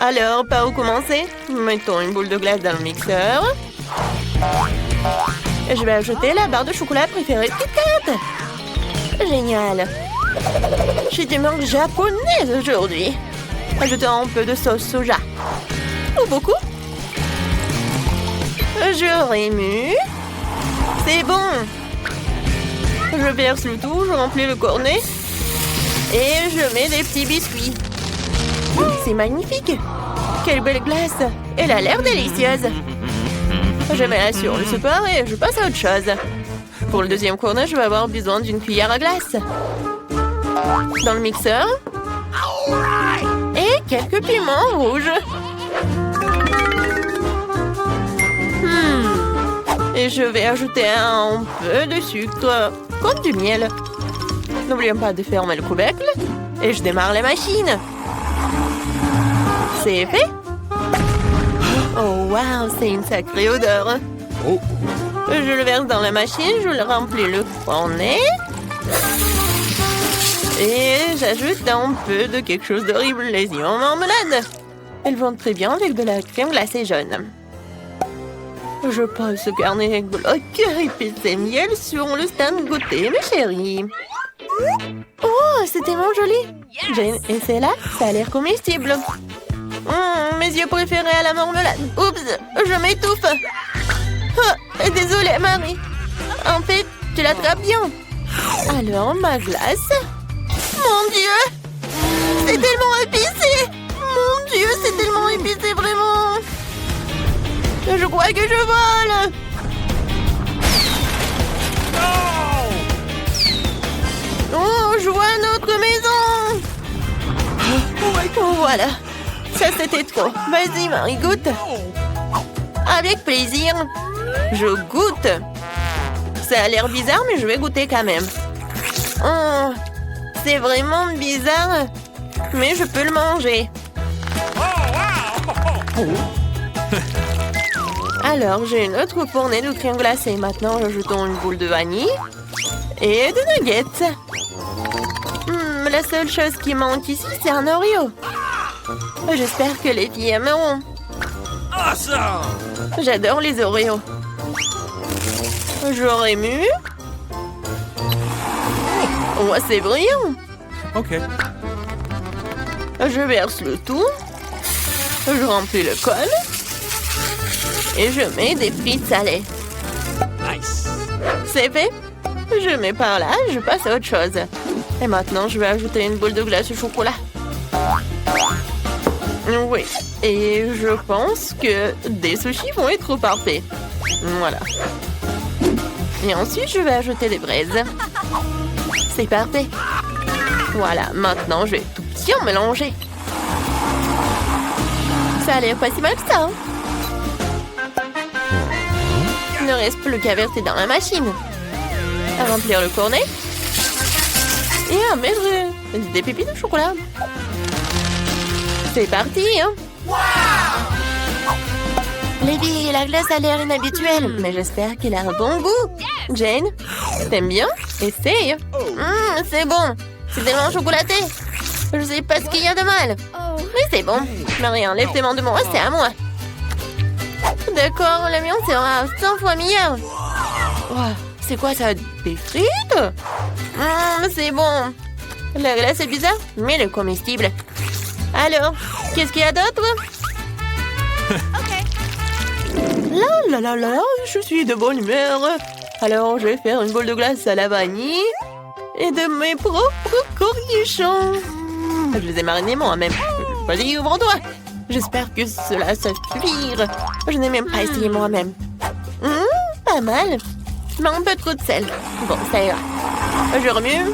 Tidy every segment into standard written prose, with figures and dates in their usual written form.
Alors, par où commencer? Mettons une boule de glace dans le mixeur. Je vais ajouter la barre de chocolat préférée de Kit Kat. Génial. J'ai du manque japonaise aujourd'hui. Ajoutons un peu de sauce soja. Ou beaucoup. Je remue. C'est bon. Je verse le tout, je remplis le cornet. Et je mets des petits biscuits. C'est magnifique. Quelle belle glace. Elle a l'air délicieuse. Je mets la sur le support et je passe à autre chose. Pour le deuxième cornet, je vais avoir besoin d'une cuillère à glace. Dans le mixeur. Et quelques piments rouges. Et je vais ajouter un peu de sucre, comme du miel. N'oublions pas de fermer le couvercle. Et je démarre la machine. C'est fait. Oh, wow, c'est une sacrée odeur. Oh. Je le verse dans la machine, je le remplis le cornet. Et j'ajoute un peu de quelque chose d'horrible, les yeux en marmelade. Elles vont très bien avec de la crème glacée jaune. Je pose ce carnet avec bloc, épices et miel sur le stand goûter, mes chéris. Oh, c'est tellement joli. Jane, et c'est là, ça a l'air comestible. Mes yeux préférés à la marmelade. Oups, je m'étouffe. Oh, désolée, Marie. En fait, tu l'attrapes bien. Alors, ma glace. Mon Dieu, c'est tellement épicé. Mon Dieu, c'est tellement épicé, vraiment. Je crois que je vole. Oh, je vois notre maison. Oh, voilà. Ça, c'était trop. Vas-y, Marie, goûte. Avec plaisir. Je goûte. Ça a l'air bizarre, mais je vais goûter quand même. Oh, c'est vraiment bizarre, mais je peux le manger. Alors, j'ai une autre fournée de crème glacée. Maintenant, ajoutons une boule de vanille et de nuggets. La seule chose qui manque ici, c'est un Oreo. J'espère que les filles aimeront. J'adore les Oreos. Je remue. Oh, c'est brillant. Ok. Je verse le tout. Je remplis le col. Et je mets des frites salées. Nice. C'est fait. Je mets par là, je passe à autre chose. Et maintenant, je vais ajouter une boule de glace au chocolat. Oui. Et je pense que des sushis vont être parfaits. Voilà. Et ensuite, je vais ajouter des braises. C'est parfait. Voilà. Maintenant, je vais tout bien mélanger. Ça a l'air pas si mal que ça. Il ne reste plus qu'à verser dans la machine. À remplir le cornet. Et à mettre des pépites de chocolat. C'est parti, hein? Les filles, la glace a l'air inhabituelle, mais j'espère qu'elle a un bon goût. Jane, t'aimes bien? Essaye. C'est bon. C'est tellement chocolaté. Je sais pas ce qu'il y a de mal. Mais c'est bon. Marie, enlève tes mains de moi, c'est à moi. D'accord, le mien sera 100 fois meilleur. Wow, c'est quoi ça? Des frites? C'est bon. La glace est bizarre, mais elle est comestible. Alors, qu'est-ce qu'il y a d'autre? Là, je suis de bonne humeur. Alors, je vais faire une boule de glace à la vanille et de mes propres cornichons. Je les ai marinés moi-même. Vas-y, ouvre-toi. J'espère que cela suffira. Je n'ai même pas essayé moi-même. Pas mal. Mais un peu trop de sel. Bon, ça ira. Je remue.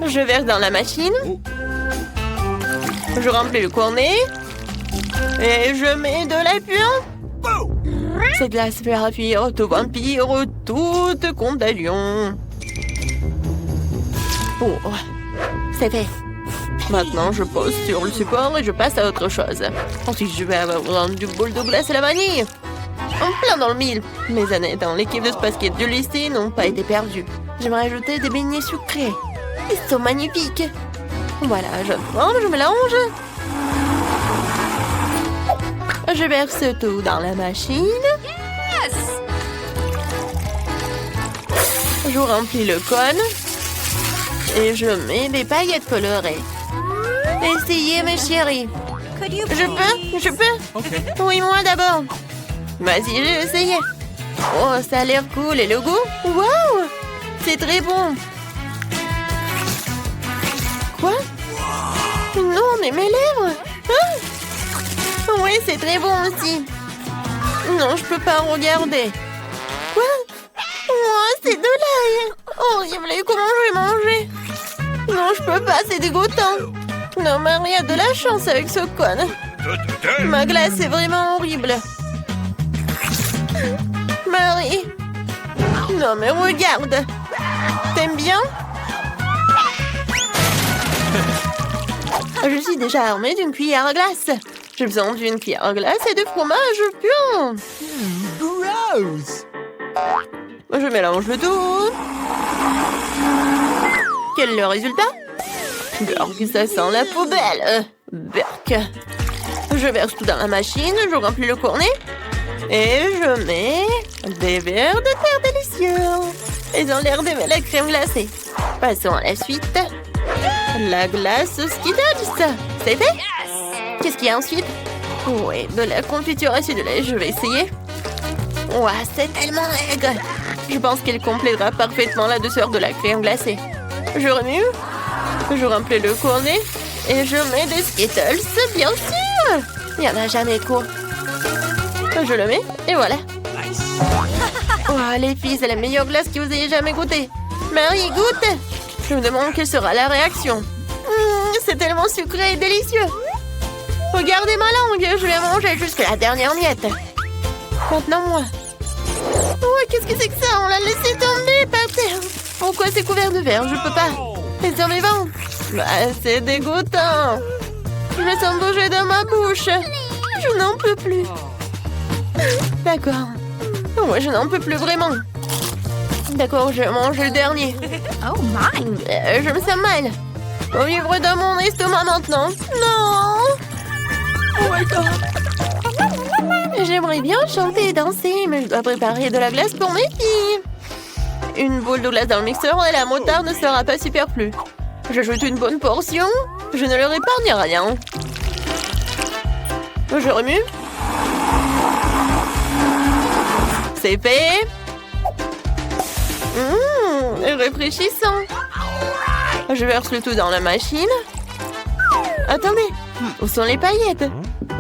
Je verse dans la machine. Je remplis le cornet. Et je mets de la puant. Cette glace fera fuir tout vampire, toute contagion. Oh, c'est fait. Maintenant, je pose sur le support et je passe à autre chose. Ensuite, je vais avoir du bol de glace à la vanille. En plein dans le mille. Mes années dans l'équipe de basket du lycée n'ont pas été perdues. J'aimerais ajouter des beignets sucrés. Ils sont magnifiques. Voilà, je forme, je mélange. Je verse tout dans la machine. Je remplis le cône. Et je mets des paillettes colorées. Essayez, mes chéris. Je peux? Oui, moi d'abord. Vas-y, je vais essayer. Oh, ça a l'air cool. Et le goût? Waouh! C'est très bon. Quoi? Non, mais mes lèvres! Ah! Oui, c'est très bon aussi. Non, je peux pas regarder. Quoi? Oh, c'est de l'ail. Horrible, comment je vais manger? Non, je peux pas, c'est dégoûtant. Non, Marie a de la chance avec ce cône. Ma glace est vraiment horrible. Marie. Non, mais regarde. T'aimes bien? Je suis déjà armée d'une cuillère à glace. J'ai besoin d'une cuillère à glace et de fromage pur. Gross! Je mélange le tout. Quel est le résultat? Burk, ça sent la poubelle. Burk. Je verse tout dans la machine, je remplis le cornet. Et je mets des verres de terre délicieux. Ils ont l'air d'aimer la crème glacée. Passons à la suite. La glace Skittles. C'est fait? Qu'est-ce qu'il y a ensuite? Oui, de la confiture acidulée. Je vais essayer. Ouah, c'est tellement aigre. Je pense qu'elle complétera parfaitement la douceur de la crème glacée. Je remue. Je remplis le cornet. Et je mets des Skittles, bien sûr. Il n'y en a jamais trop. Je le mets, et voilà. Oh, les filles, c'est la meilleure glace que vous ayez jamais goûtée. Marie, goûte. Je me demande quelle sera la réaction. C'est tellement sucré et délicieux. Regardez ma langue, je vais manger jusqu'à la dernière miette. Maintenant, moi. Oh, qu'est-ce que c'est que ça? On l'a laissé tomber par terre. Pourquoi c'est couvert de verre? Je peux pas. Les survivants. Bah, c'est dégoûtant. Je me sens bouger dans ma bouche. Je n'en peux plus. D'accord. Moi, je n'en peux plus vraiment. D'accord, je mange le dernier. Oh my! Je me sens mal. Au vivre dans mon estomac maintenant. Non! Oh my God! J'aimerais bien chanter et danser, mais je dois préparer de la glace pour mes filles. Une boule de glace dans le mixeur et la moutarde ne sera pas superflue. J'ajoute une bonne portion. Je ne leur épargne rien. Je remue. C'est fait. Réfléchissant. Je verse le tout dans la machine. Attendez, où sont les paillettes?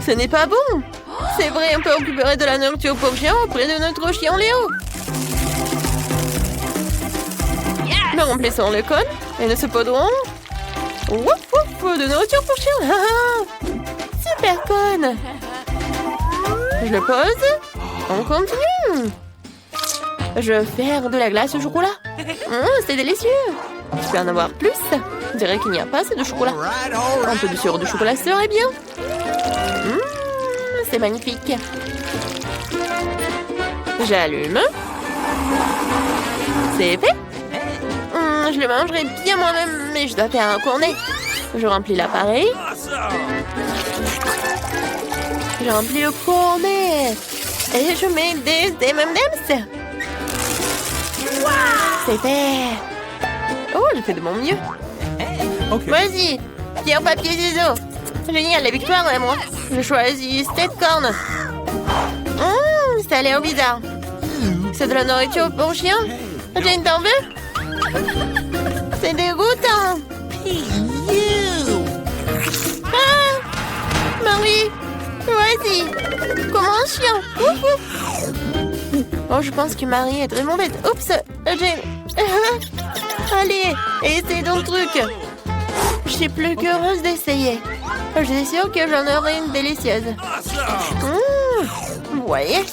Ce n'est pas bon. C'est vrai, on peut récupérer de la nourriture pour chien auprès de notre chien Léo. Nous remplissons le cône et nous saupoudrons. Wouf wouf, de nourriture pour chien. Super cône. Je le pose. On continue. Je vais faire de la glace au chocolat. C'est délicieux. Je peux en avoir plus. Je dirais qu'il n'y a pas assez de chocolat. Un peu de sirop de chocolat serait bien. C'est magnifique. J'allume. C'est fait. Je le mangerai bien moi-même, mais je dois faire un cornet. Je remplis l'appareil. Je remplis le cornet. Et je mets des M&M's. C'est fait. Oh, j'ai fait de mon mieux. Okay. Vas-y, pierre, papier, ciseaux. Génial, la victoire est moi. Je choisis cette corne. Ça a l'air bizarre. C'est de la nourriture pour chien. Jane, t'en veux? C'est dégoûtant. Ah, Marie, vas-y. Comme un chien. Ouf, ouf. Oh, je pense que Marie est vraiment bête. Oups, Jane. Allez, essaye ton truc. Je suis plus qu'heureuse d'essayer. Je suis sûre que j'en aurai une délicieuse. Vous voyez,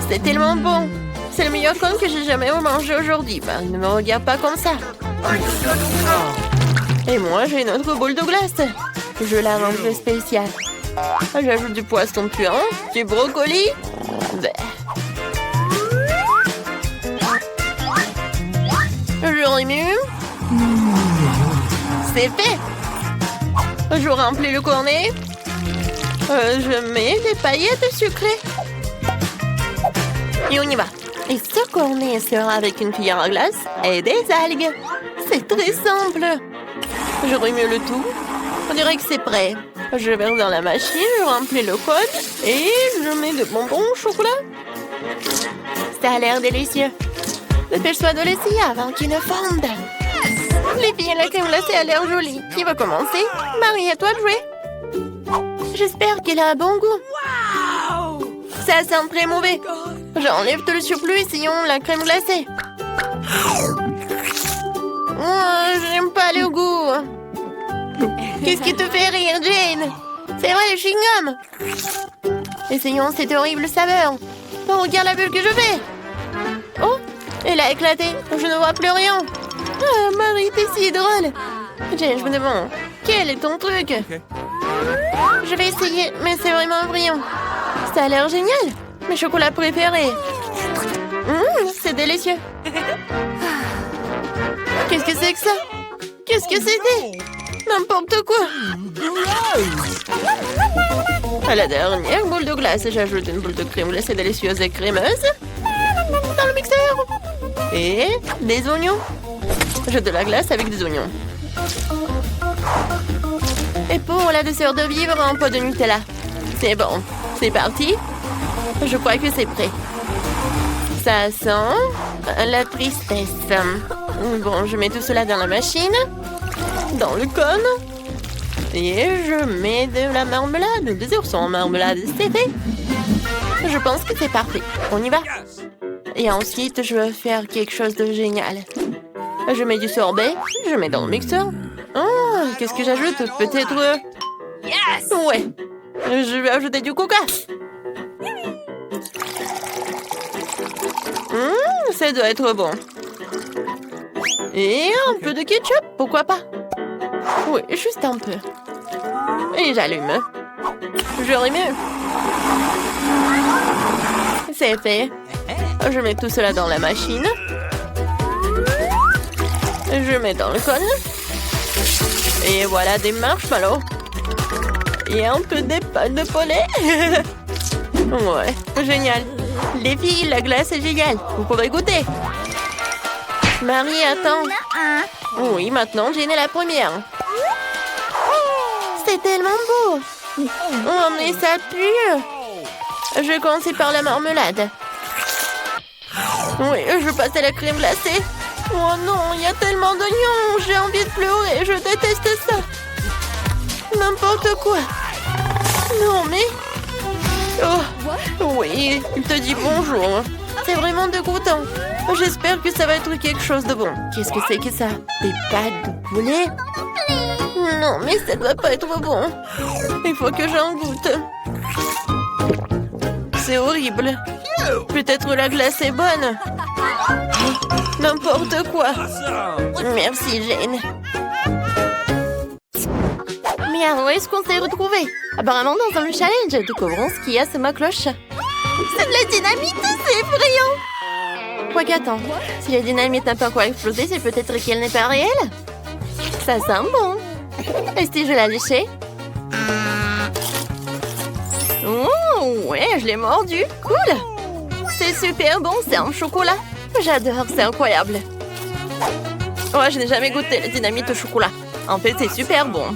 c'est tellement bon. C'est le meilleur cône que j'ai jamais mangé aujourd'hui. Marie, ne me regarde pas comme ça. Et moi, j'ai une autre boule de glace. Je la range spéciale. J'ajoute du poisson puant, du brocoli. Je remue. C'est fait. Je remplis le cornet. Je mets des paillettes sucrées. Et on y va. Et seconner sera avec une cuillère à glace et des algues. C'est très simple. Je remue le tout. On dirait que c'est prêt. Je verse dans la machine, je remplis le code et je mets de bonbons au chocolat. Ça a l'air délicieux. Dépêche-toi de l'essayer avant qu'il ne fonde. Les filles, la crème glacée a l'air jolie. Qui va commencer? Marie, à toi de jouer. J'espère qu'elle a un bon goût. Ça sent très mauvais. J'enlève tout le surplus, essayons la crème glacée. Oh, j'aime pas le goût. Qu'est-ce qui te fait rire, Jane? C'est vrai, le chewing-gum. Essayons cette horrible saveur. Oh, regarde la bulle que je fais. Oh, elle a éclaté. Je ne vois plus rien. Ah, Marie, t'es si drôle. Jane, je me demande, quel est ton truc? Je vais essayer, mais c'est vraiment brillant. Ça a l'air génial. Mes chocolats préférés. C'est délicieux. Qu'est-ce que c'est que ça? Qu'est-ce que c'était? N'importe quoi. À la dernière boule de glace, j'ajoute une boule de crème glacée délicieuse et crémeuse dans le mixeur. Et des oignons. Je de la glace avec des oignons. Et pour la douceur de vivre, un pot de Nutella. C'est bon. C'est parti. Je crois que c'est prêt. Ça sent la tristesse. Bon, je mets tout cela dans la machine. Dans le cône. Et je mets de la marmelade. Des oursons en marmelade, c'est fait. Je pense que c'est parfait. On y va. Et ensuite, je vais faire quelque chose de génial. Je mets du sorbet. Je mets dans le mixeur. Oh, qu'est-ce que j'ajoute? Peut-être... Ouais. Je vais ajouter du coca. Ça doit être bon. Et un peu de ketchup, pourquoi pas? Oui, juste un peu. Et j'allume. Je remue. C'est fait. Je mets tout cela dans la machine. Je mets dans le cône. Et voilà des marshmallows. Et un peu des pâtes de poulet. Ouais, génial. Les filles, la glace est géniale. Vous pouvez goûter. Marie, attends. Oui, maintenant, Jane est la première. C'est tellement beau. Oh, mais ça pue. Je vais commencer par la marmelade. Oui, je passe à la crème glacée. Oh non, il y a tellement d'oignons. J'ai envie de pleurer. Je déteste ça. N'importe quoi. Non, mais... Oh, oui, il te dit bonjour. C'est vraiment dégoûtant. J'espère que ça va être quelque chose de bon. Qu'est-ce que c'est que ça? Des pâtes de poulet? Non, mais ça doit pas être bon. Il faut que j'en goûte. C'est horrible. Peut-être la glace est bonne. N'importe quoi. Merci, Jane. Mais où est-ce qu'on s'est retrouvés? Apparemment dans un challenge. Découvrons ce qu'il y a sous ma cloche. C'est de la dynamite, c'est effrayant. Quoi qu'attends, si la dynamite n'a pas quoi exploser, c'est peut-être qu'elle n'est pas réelle. Ça sent bon. Et si je la léchais? Oh, ouais, je l'ai mordu. Cool. C'est super bon, c'est en chocolat. J'adore, c'est incroyable. Oh, je n'ai jamais goûté la dynamite au chocolat. En fait, c'est super bon.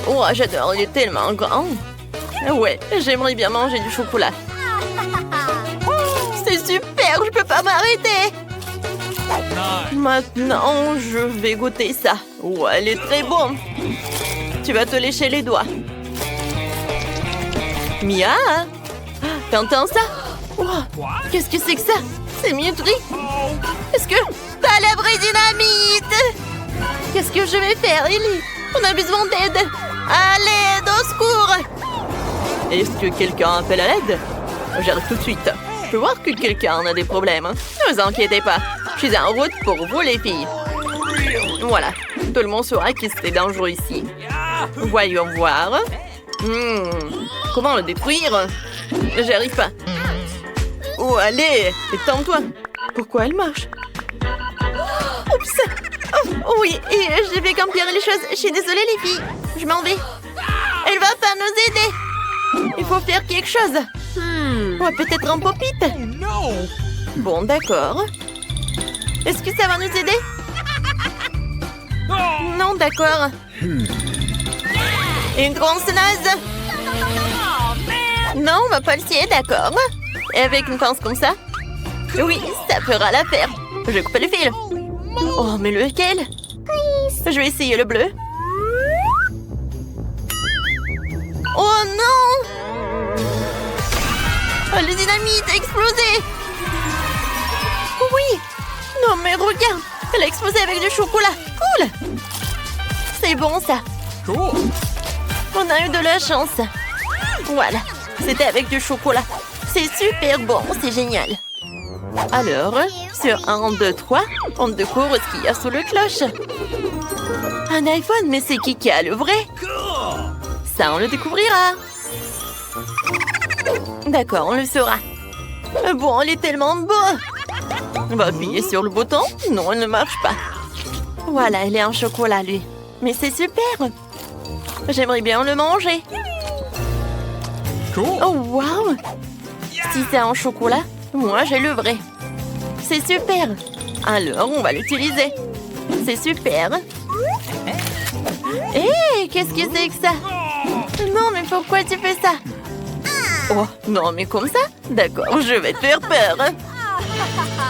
Oh, j'adore, il est tellement grand. Ouais, j'aimerais bien manger du chocolat. C'est super, je peux pas m'arrêter. Maintenant, je vais goûter ça. Oh, elle est très bonne. Tu vas te lécher les doigts. Mia, t'entends ça? Oh, qu'est-ce que c'est que ça? C'est mieterie. Est-ce que... Pas la vraie dynamite! Qu'est-ce que je vais faire, Ellie? On a besoin d'aide. À l'aide, au secours! Est-ce que quelqu'un appelle à l'aide? J'arrive tout de suite. Je peux voir que quelqu'un a des problèmes. Ne vous inquiétez pas. Je suis en route pour vous, les filles. Voilà. Tout le monde saura que c'est dangereux ici. Voyons voir. Comment le détruire? J'arrive pas. Oh, allez, détends-toi. Pourquoi elle marche? Oups. Oh, oui, et je vais campirer les choses. Je suis désolée, les filles. Je m'en vais. Elle va pas nous aider. Il faut faire quelque chose. Ouais, peut-être un pop-it. Oh no! Bon, d'accord. Est-ce que ça va nous aider? Non, d'accord. Une tronçonneuse. Non, on va pas le scier, d'accord. Et avec une pince comme ça? Oui, ça fera l'affaire. Je coupe le fil. Oh, mais lequel? Je vais essayer le bleu. Oh non! Oh, le dynamite a explosé! Oui! Non mais regarde! Elle a explosé avec du chocolat! Cool! C'est bon ça! Cool! On a eu de la chance! Voilà! C'était avec du chocolat! C'est super bon! C'est génial! Alors, sur 1, 2, 3, on découvre ce qu'il y a sous le cloche. Un iPhone, mais c'est qui a le vrai? Ça, on le découvrira. D'accord, on le saura. Bon, il est tellement beau. On va appuyer sur le bouton. Non, il ne marche pas. Voilà, il est en chocolat, lui. Mais c'est super. J'aimerais bien le manger. Cool! Oh, waouh! Si c'est en chocolat, moi, j'ai le vrai. C'est super. Alors, on va l'utiliser. C'est super. Hé, qu'est-ce que c'est que ça? Non, mais pourquoi tu fais ça? Oh, non, mais comme ça? D'accord, je vais te faire peur.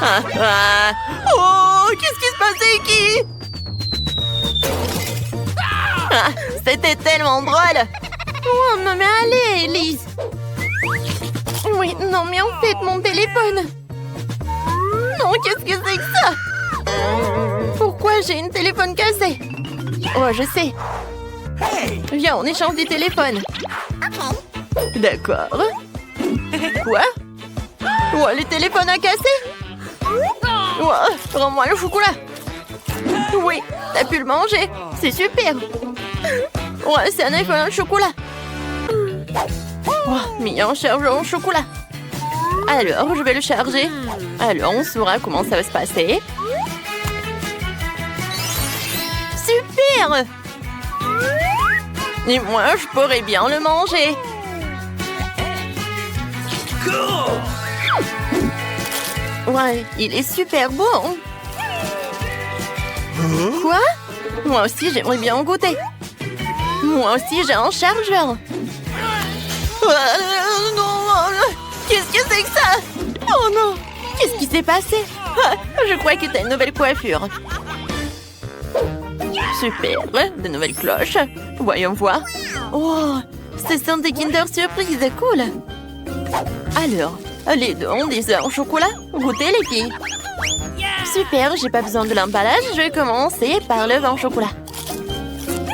Ah, ah. Oh, qu'est-ce qui se passait, qui? Ah, c'était tellement drôle. Oh, non, mais allez, Elise. Oui, non, mais en fait, mon téléphone. Non, qu'est-ce que c'est que ça? Pourquoi j'ai une téléphone cassée? Oh, je sais. Viens, on échange des téléphones. D'accord. Quoi? Oh, le téléphone a cassé? Oh, rends-moi le chocolat. Oui, t'as pu le manger. C'est super. Ouais, c'est un iPhone au chocolat. Oh, mis en chargeur au chocolat. Alors, je vais le charger. Alors, on saura comment ça va se passer. Super! Et moi, je pourrais bien le manger. Ouais, il est super bon. Quoi? Moi aussi, j'aimerais bien en goûter. Moi aussi, j'ai un chargeur. Qu'est-ce que c'est que ça? Oh non! Qu'est-ce qui s'est passé? Ah, je crois que t'as une nouvelle coiffure. Super, de nouvelles cloches. Voyons voir. Oh, ce sont des Kinder Surprise, cool. Alors, les deux ont des œufs en chocolat. Goûtez les filles. Super, j'ai pas besoin de l'emballage. Je vais commencer par l'œuf en chocolat.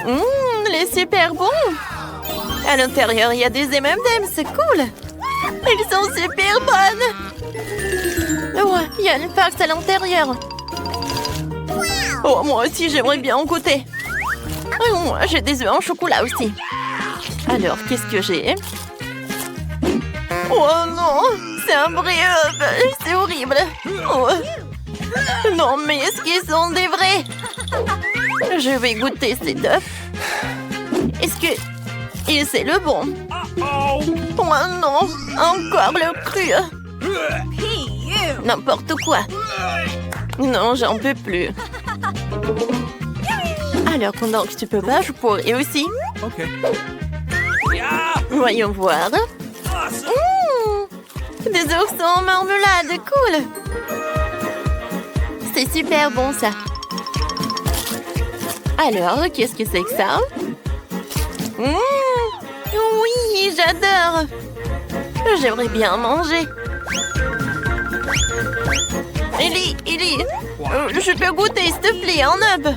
Il est super bon. À l'intérieur, il y a des M&M's, c'est cool. Elles sont super bonnes. Ouais, il y a une farce à l'intérieur. Oh, moi aussi, j'aimerais bien en goûter. Oh, moi, j'ai des œufs en chocolat aussi. Alors, qu'est-ce que j'ai? Oh non, c'est un vrai œuf. C'est horrible. Oh. Non, mais est-ce qu'ils sont des vrais? Je vais goûter ces œufs. Est-ce que... Et c'est le bon? Oh non, encore le cru. N'importe quoi. Non, j'en peux plus. Alors, pendant que tu peux pas, je pourrais aussi. Ok. Voyons voir. Des oursons en marmelade, cool. C'est super bon, ça. Alors, qu'est-ce que c'est que ça? Oui, j'adore. J'aimerais bien manger. Ellie, je peux goûter, s'il te plaît, un œuf.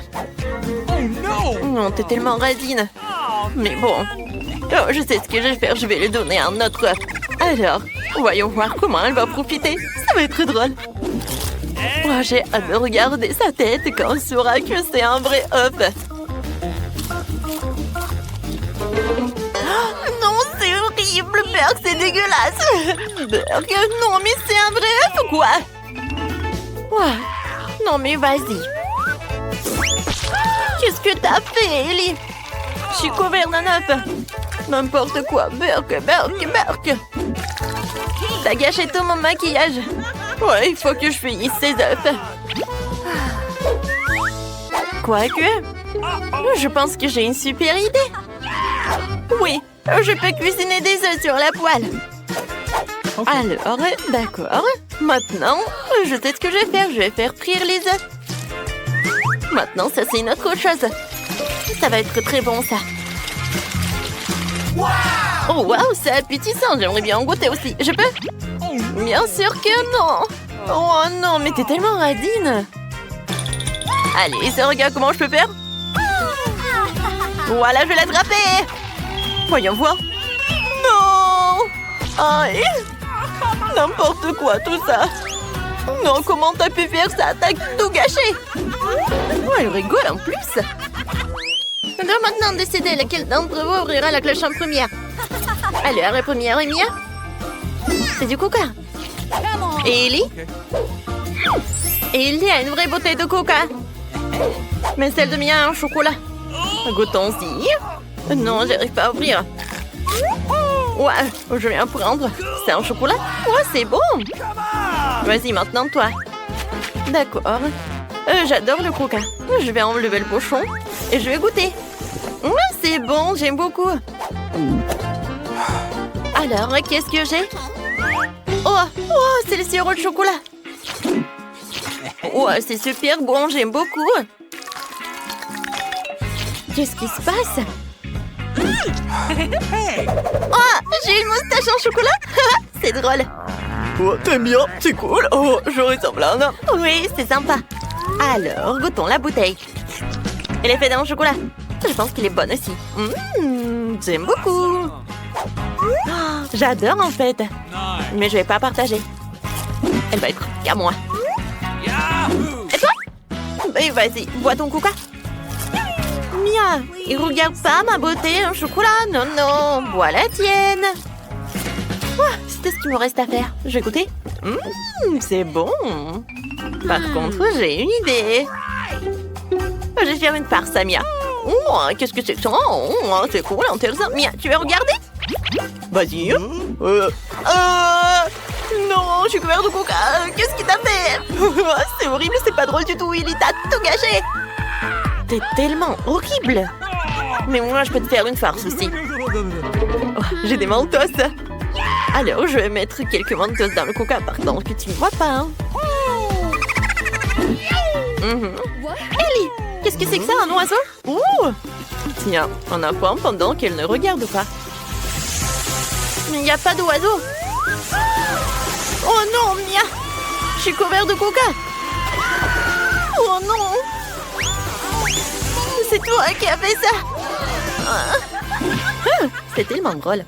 Oh no! Non, t'es tellement radine. Mais bon, oh, je sais ce que je vais faire, je vais lui donner un autre œuf. Alors, voyons voir comment elle va profiter. Ça va être drôle. Oh, j'ai hâte de regarder sa tête quand on saura que c'est un vrai œuf. Oh, non, c'est horrible, Berg, c'est dégueulasse. Berg, non, mais c'est un vrai œuf, quoi. Ouais. Non, mais vas-y. Qu'est-ce que t'as fait, Ellie? Je suis couverte d'un œuf. N'importe quoi. Burk. T'as gâché tout mon maquillage. Ouais, il faut que je finisse ces œufs. Quoique, je pense que j'ai une super idée. Oui, je peux cuisiner des œufs sur la poêle. Alors, d'accord. Maintenant, je sais ce que je vais faire. Je vais faire frire les œufs. Maintenant, ça c'est une autre chose. Ça va être très bon, ça. Oh, waouh, c'est appétissant. J'aimerais bien en goûter aussi. Je peux? Bien sûr que non. Oh non, mais t'es tellement radine. Allez, regarde comment je peux faire. Voilà, je vais l'attraper. Voyons voir. Non. Aïe. N'importe quoi, tout ça. Non, comment t'as pu faire ça? T'as tout gâché. Oh, elle rigole en plus. Je dois maintenant décider lequel d'entre vous ouvrira la cloche en première. Alors, la première est Mia. C'est du coca. Et Ellie? Ellie a une vraie bouteille de coca. Mais celle de Mia a un chocolat. Goûtons-y. Non, j'arrive pas à ouvrir. Ouais, je vais en prendre. C'est un chocolat? Ouais, c'est bon. Vas-y, maintenant toi. D'accord. J'adore le coca. Je vais enlever le pochon et je vais goûter. Ouais, c'est bon, j'aime beaucoup. Alors, qu'est-ce que j'ai? Oh, c'est le sirop de chocolat. Ouais, c'est super bon, j'aime beaucoup. Qu'est-ce qui se passe? Oh, j'ai une moustache en chocolat. C'est drôle. Oh, t'aimes bien? C'est cool. Oh, je ressemble à un homme. Oui, c'est sympa. Alors, goûtons la bouteille. Elle est faite en chocolat. Je pense qu'il est bon aussi. J'aime beaucoup. Oh, j'adore en fait. Mais je vais pas partager. Elle va être qu'à moi. Et toi? Mais vas-y, bois ton coca. Mia, il regarde pas ma beauté en chocolat. Non, bois la tienne. C'était ce qu'il me reste à faire. Je vais goûter. C'est bon. Par contre, j'ai une idée. Je vais faire une farce à Mia. Oh, qu'est-ce que c'est que ça? Oh, c'est cool, intéressant. Mia, tu veux regarder? Vas-y. Non, je suis couvert de coca. Qu'est-ce qu'il t'a fait? C'est horrible, c'est pas drôle du tout. Il t'a tout gâché. T'es tellement horrible. Mais moi, je peux te faire une farce aussi. Oh, j'ai des mentos. Alors, je vais mettre quelques mentos dans le coca, par contre, que tu ne vois pas. Hein. Ellie, qu'est-ce que c'est que ça, un oiseau? Tiens, on apprend pendant qu'elle ne regarde pas. Mais il n'y a pas d'oiseau. Oh non, Mia, je suis couvert de coca. Oh non. C'est toi qui as fait ça. C'est tellement drôle.